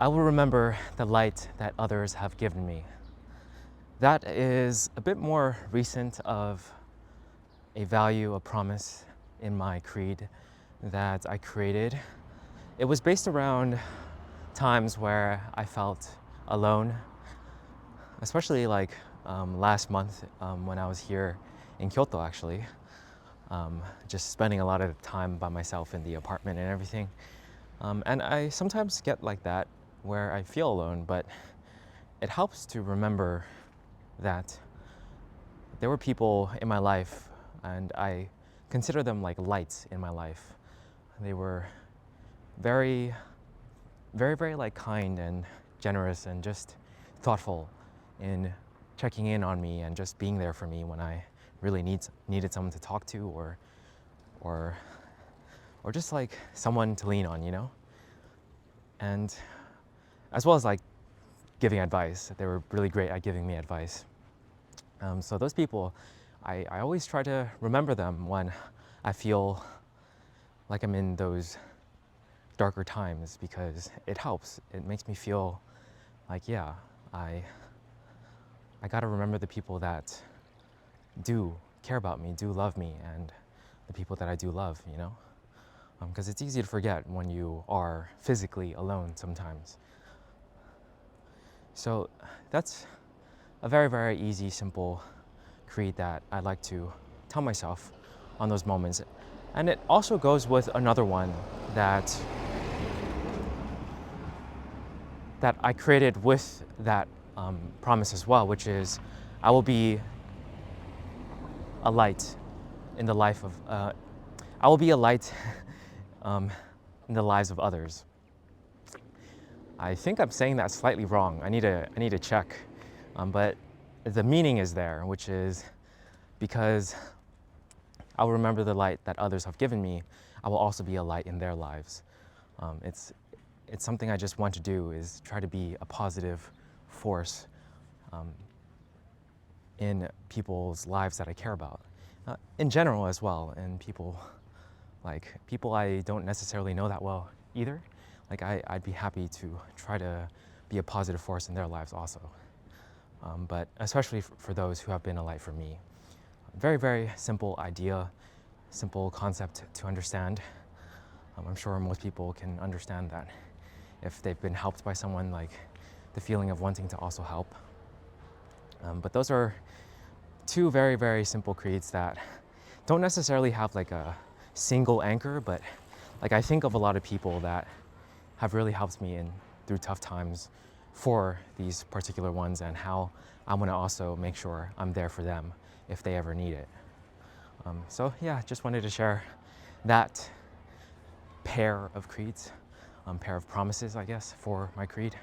I will remember the light that others have given me. That is a bit more recent of a value, a promise in my creed that I created. It was based around times where I felt alone, especially last month when I was here in Kyoto actually. Just spending a lot of time by myself in the apartment and everything. And I sometimes get like that where I feel alone, but it helps to remember that there were people in my life and I consider them like lights in my life. They were very, very, very like kind and generous and just thoughtful in checking in on me and just being there for me when I really needed someone to talk to or just like someone to lean on, you know? And as well as like giving advice. They were really great at giving me advice. So those people, I always try to remember them when I feel like I'm in those darker times because it helps. It makes me feel like, yeah, I gotta remember the people that do care about me, do love me, and the people that I do love, you know? Because it's easy to forget when you are physically alone sometimes. So that's a very, very easy, simple creed that I like to tell myself on those moments. And it also goes with another one that I created with that promise as well, which is I will be a light in the life of, I will be a light in the lives of others. I think I'm saying that slightly wrong. I need to check, but the meaning is there, which is because I will remember the light that others have given me. I will also be a light in their lives. It's something I just want to do, is try to be a positive force in people's lives that I care about, in general as well, and people I don't necessarily know that well either. Like I'd be happy to try to be a positive force in their lives also. But especially for those who have been a light for me. Very, very simple idea, simple concept to understand. I'm sure most people can understand that if they've been helped by someone, like the feeling of wanting to also help. But those are two very, very simple creeds that don't necessarily have like a single anchor, but like I think of a lot of people that have really helped me through tough times for these particular ones, and how I want to also make sure I'm there for them if they ever need it. So yeah, just wanted to share that pair of creeds, pair of promises, I guess, for my creed.